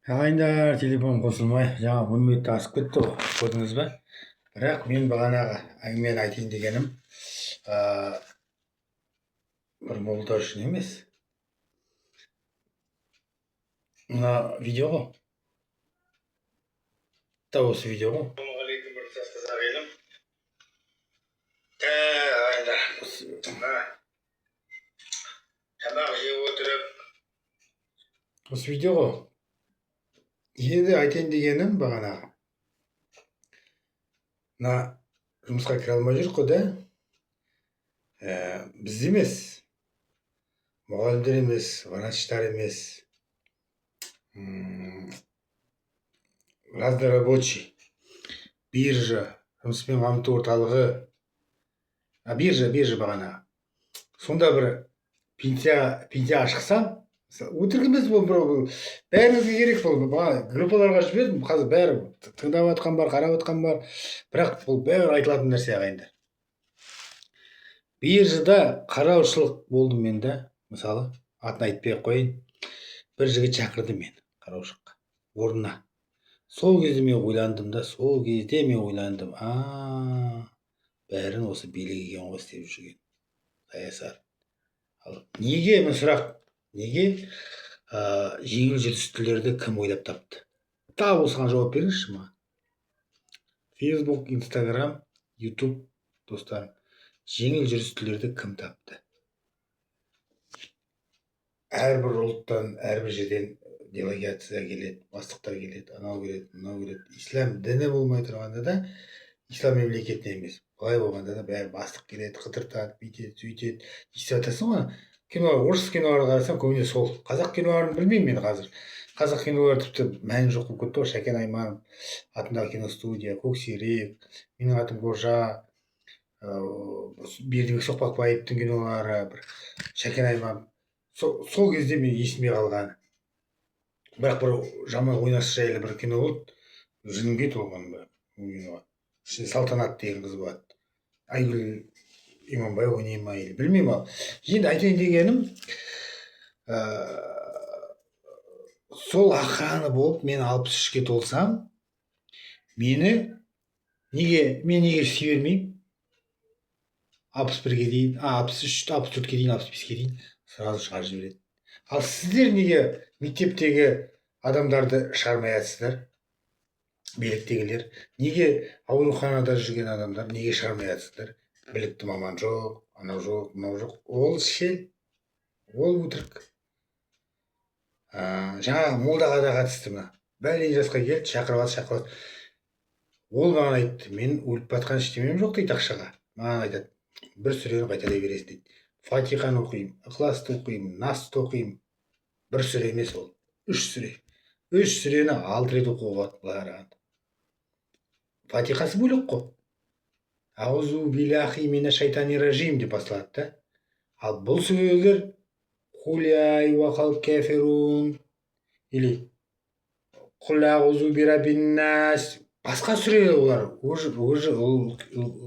Ағайындар, телефон қосылмай, жаңа 10 минутта асып кетті ғой, көрдіңіз ба? Бірақ мен бағанағы әңгімені айтайын дегенім, бір молда үшін емес. Мына видео ғой. Осы видео ғой. Ассалаумағалейкум, бір ағайыным. Ағайындар, тамақ жеп отырып. Осы видео ғой. Енді айтайын дегенім бағанағы. Мына жұмысқа кіре алмай жүрік қой да. Біз емес, мұғалімдер емес, врачтар емес, разнорабочий, биржа, жұмыспен қамту орталығы, биржа бағана. Сонда бір пенсияға шықсам, өтірік емес бұл, бәріңізге керек бұл. Группаларға жібердім, қазір бәрі тыңдап жатқан бар, қарап жатқан бар. Бірақ бұл бәрі айтылатын нәрсе ағайындар. Биржада қараушылық болдым мен де, мысалы, атын айтпай қойын. Бір жігіт шақырды мен қараушылыққа, орнына. Сол кезде мен ойландым, бәрін осы билік екен ғой істеп жүрген. Саясат. Неге, мен сұрақ, неге жеңіл жүрістілерді кім ойлап тапты? Тап осыған жауап беріңізші маған. Facebook, Instagram, YouTube достарым, жеңіл жүрістілерді кім тапты? Әрбір ұлттан, әрбір жерден делегация келеді, бастықтар келеді, анау келеді, мынау келеді. Ислам діні болмай тұрғанда да, ислам мемлекетіне емес. Былай болғанда да бәрі бастық келеді, қыдыртады, бүйтеді, сөйтеді. Естіп жатасың ғой. Орыс киноларға қарасам, көбіне сол. Қазақ киноларын білмеймін мен қазір. Қазақ кинолары тіпті мәні жоқ болып кетті ғой. Шәкен Айманов атындағы киностудия, Көксерек, менің атым Қожа, Бердібек Соқпақбаевтың кинолары, Шәкен Айманов. Сол кезде мен есіме қалған. Бірақ бір жаман ойнасы жайлы бір кино болды. Жынымбет болған бір киноға. Салтанат деген қыз болады. Айгүл Иманбай ойнай ма, білмеймін ал. Енді айтайын дегенім, сол охрана болып мен 63-ке толсам, мен неге істей бермеймін? 61-ге дейін, 63, 64-ке дейін, 65-ке дейін сразу шығарып жібереді. Ал сіздер неге мектептегі адамдарды шығармай жатсыздар? Биліктегілер, неге ауруханада жүрген адамдар неге шығармай жатсыздар? Білікті маман жоқ, анау жоқ, мынау жоқ. Ол шел, ол өтірік. Жаңа молдаға да қатысты ма? Бәлен жасқа келді, шақырып. Ол маған айтты, мен өліп батқан ештемем жоқ дейді ақшаға. Маған айтады, бір сүрені қайталай бересің дейді. Фатиханы оқимын, Ықыласты оқимын, Насты оқимын. Бір сүре емес ол, 3 сүре. 3 сүрені 6 рет оқуға болады. Фатихасы бөлек қой. Аузу биллахи мина шайтани ражим деп басталады да. Ал бұл сүрелер Құляй уақал кафирун или Құлағузу бирабиннас. Басқа сүрелер олар. Уже ол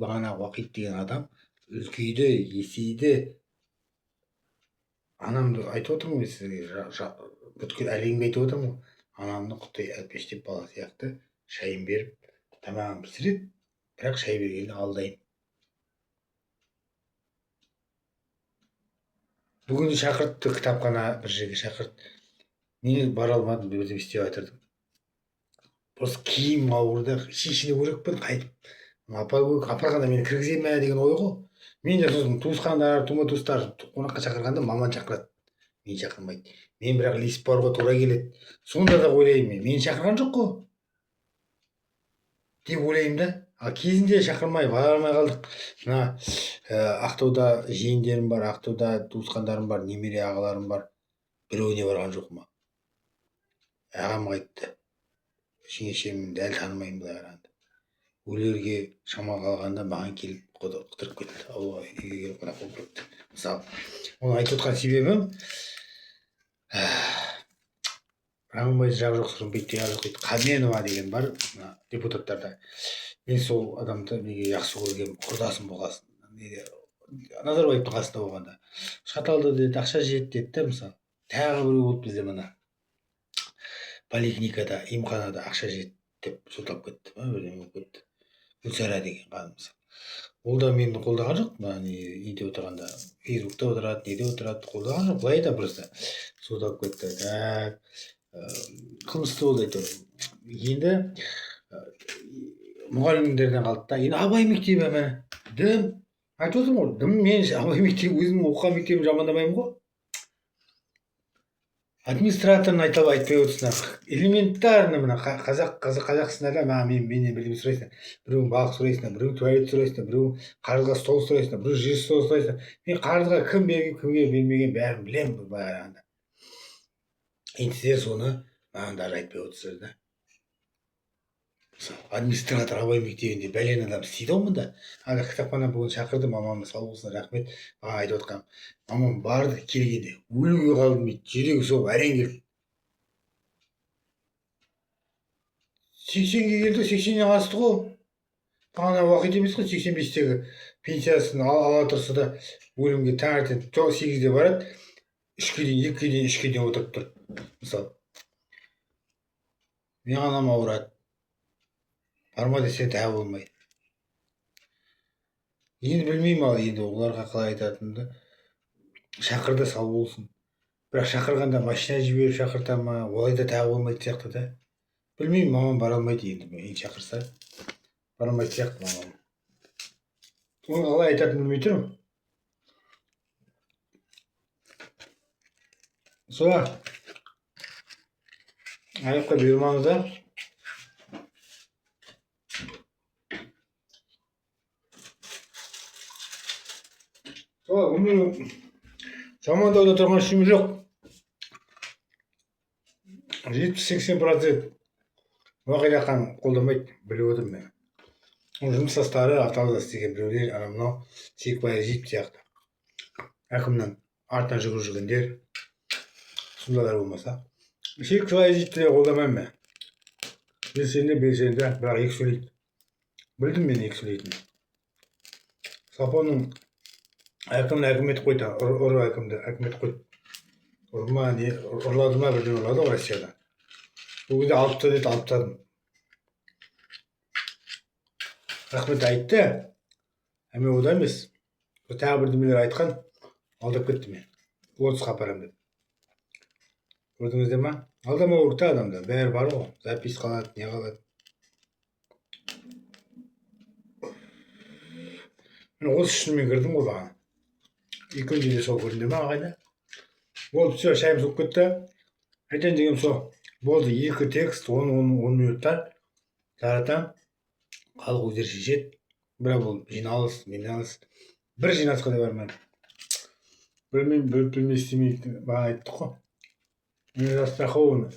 бағана уақит деген адам үлкейді, есейді. Анамды айтып отырмын ғой сізге, бүткіл әлемге айтып отырмын ғой. Анамды құттай әлпештеп бала сияқты шайын беріп, тамағын пісіреді, бірақ шай бергенде алдаймын. Бүгін шақыртты кітапхана бір жерге шақыртты. Мен бара алмадым, бірдеңе істеп жатырдым. Просто киім ауырды, шешініп өрекпін, қайтып. Апарғанда мені кіргізе ме деген ой ғой. Мен де сосын туысқандар, туыстар қонаққа шақырғанда маман шақырады. Мен шақырмайды. Мен бірақ ілесіп баруға тура келеді. Сонда да ойлаймын, мені шақырған жоқ қой деп ойлаймын да. Кезінде шақырмай, бара алмай қалдық. Мына Ақтауда жиендерім бар, Ақтауда туысқандарым бар, немере ағаларым бар. Біреуіне барған жоқ ма? Ағам қайтты. Жеңешемін дәл танымаймын былай қарағанда. Өлерге шама қалғанда маған келіп қыдырып кетті. Ауылға үйге келіп қонақ болып кетті. Мысалы, оны айтып отқан себебім, Раманбайды жағы жоқ сұрын бетте жағы жоқ дейді. Қаменова деген бар депутаттарда. Мен сол адамды неге жақсы көргенмін, құрдасым болғасын. Назарбаевтың қасында болғанда. Шаталды деді, ақша жеді деді, мысалы. Тағы біреу болды бізде мына. поликлиникада емханада ақша жетті деп сотап кетті ма бірдеңе болып кетті. Гүлсара деген қанымыз. Ол да мені қолдаған жоқ. Неде отырғанда фейсбукта отырады, неде отырады, қолдаған жоқ. Былай да просто сотап кетті. Қылмысты болды әйтеуір. Енді мұғалімдерден қалды да. Енді Абай мектебі міне дым айтып отырмын ғой. Дым мен Абай мектебі өзімнің оқыған мектебімді жамандамаймын ғой. Администраторын айтпай отырсыңдар. Элементарно мына қазақстанда маған менен бірдеңе сұрайсыңдар. Біреуің балық сұрайсыңдар, біреуің туалет сұрайсыңдар, біреуің қарызға стол сұрайсыңдар, біреу жер стол сұрайсыңдар. Мен қарызға кім берген, кімге бермеген бәрін білемін былай қарағанда. Енді сіздер соны маған даже айтпай отырсыздар да. Администратор Абай мектебінде бәлен адам істейді ғой мұнда. Ана кітапхана бүгін шақырды, мамамды сау болсын, рахмет. Маған айтып отқан. Мамам барды келгенде өлуге қалдым дейді. Жүрегі соғып әрең келді. 80-ге келді, 80-нен асты ғой. Ана уақыт емес қой, 85-тегі пенсиясын ала тұрса да өлімге таңертең 8-де барады. 2-ге дейін отырып тұр. Мысалы. Мен анам ауырады. Барма десе тағы болмайды. Енді білмеймін ал енді оларға қалай айтатынымды. Шақырды сау болсын. Бірақ шақырғанда машина жіберіп шақырта ма, олай да тағы болмайды сияқты да. Білмеймін, мамам бара алмайды енді. Енді шақырса бара алмайды сияқты мамам. Оны қалай айтатынын білмей тұрмын. Сола. Аяққа бұйырмаңыздар. Жамандауда тұрған ішім жоқ. 70-80% Уақит аққан қолдамайды, біліп отырмын мен. Жұмыстастары автовазда істеген біреулер, мынау Серікбай Әжиев сияқты. Әкімнің артынан жүгіріп жүргендер, сондайлар болмаса. Серікбай Әжиевті де қолдамаймын мен. Белсенді, бірақ екі сөйлейді. Білдім мен екі сөйлейтінін. Сапоның әкімді әкім етіп қойды, ұры әкімді әкім етіп қойды. Ұрма не, ұрлады ма бірден ұрлады ғой Россияда. Бұл кезде алыпты деді, алыптадым. Рахмет айтты, әме ода емес. Тағы бірдемелер айтқан, алдап кетті мен. Отысқа апарам деп. Көрдіңіздер ма? Алдама өрікті адамда, бәрі бар ғой. Запись қалады, не қалады. Мен 33 мен кірдім ғой бағана. Екінші де сол көрдіңдер ма ағайда? Болды, все, шайым соғып кетті. Айтайын дегенім сол. Болды, екі текст, 10 минуттан таратам. Халық өздері шешеді. Бірақ бұл жиналыс, бір жинасқа да бармаймын. Білмей істемейді, бағана айттық қой. Мен застрахованы.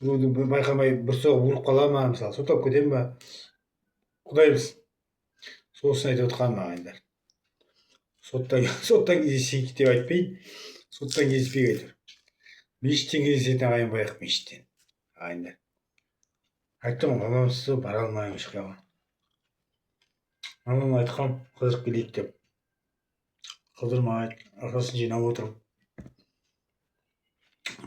Байқамай бір соғып ұрып қала ма, мысалы, сотап кетем ба? Құдай білсін. Сосын айтып отқаным ағайындар. Соттан кездесейік деп айтпайды. Соттан кездеспей айтыр. Мешіттен кездесетін ағайын байық мешіттен. Ағайындар. Айттым, мамамсыз бара алмаймын ешқайға. Мамам айтқан қыдырып келейік деп. Қыдырмайды, ақшасын жинап отырмын.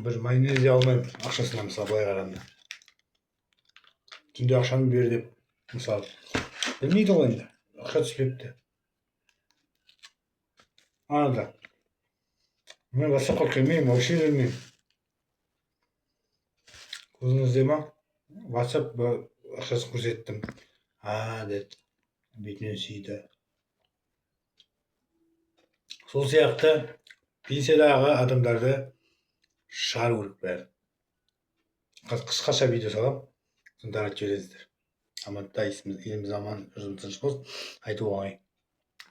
Бір майонез де алмаймын ақшасына, мысалы, былай қарағанда. Түнде ақшаны бер деп, мысалы. Білмейді ғой енді, ақша түспепті. Анада. Мен басаққа келмеймін, вообще жүрмеймін. Көзіңізде ма? WhatsApp ақшасын көрсеттім. Деді. Бетінен сүйді. Сол сияқты пенсиядағы адамдарды шығару керек бәрі. Қысқаша видео салам, соны таратып жібересіздер. Амантта еліміз аман, жұртымыз тыныш болсын. Айту оңай.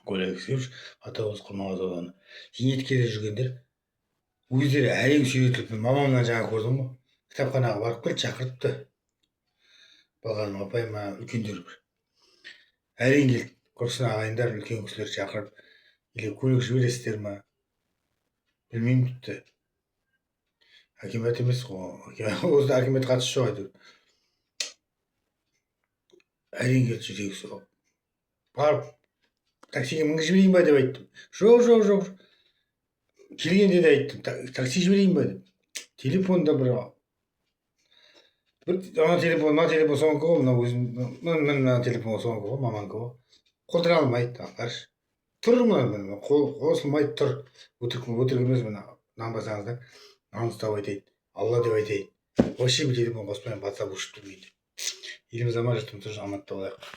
Коля Алексеевич, Атауыз Құрманғазы ауданы. Зейнеткерде жүргендер өздері әрең сүйретіліп, мамамнан жаңа көрдім ғой. Кітапханаға барып келді, шақыртты. Балғаным апайыма үлкендер бір. Әрең келді. Құрсын ағайындар үлкен кісілер шақырып, или көлік жібересіздер ма? Білмеймін күтті. Акимат емес ғой. Осында акимат қатысы жоқ әйтеуір. Әрең келді, жүрегі соғып. Барып, таксиге мінгізіп жіберейін ба деп айттым. Жоқ. Келгенде де айттым, такси жіберейін ба деп. Телефонда бір ана телефон сонікі ғой, мына өзім мына телефон сонікі ғой, маманікі ғой. Қолдыра алмайды, қарашы. Тұр мына қосылмайды, тұр. Өтірік емес, мына нанбасаңыздар, нан ұстап айтайын, алла деп айтайын. Вообще телефон қоспаймын, WhatsApp ұшып тұрмайды. Еліміз аман, жұртымыз аман болайық.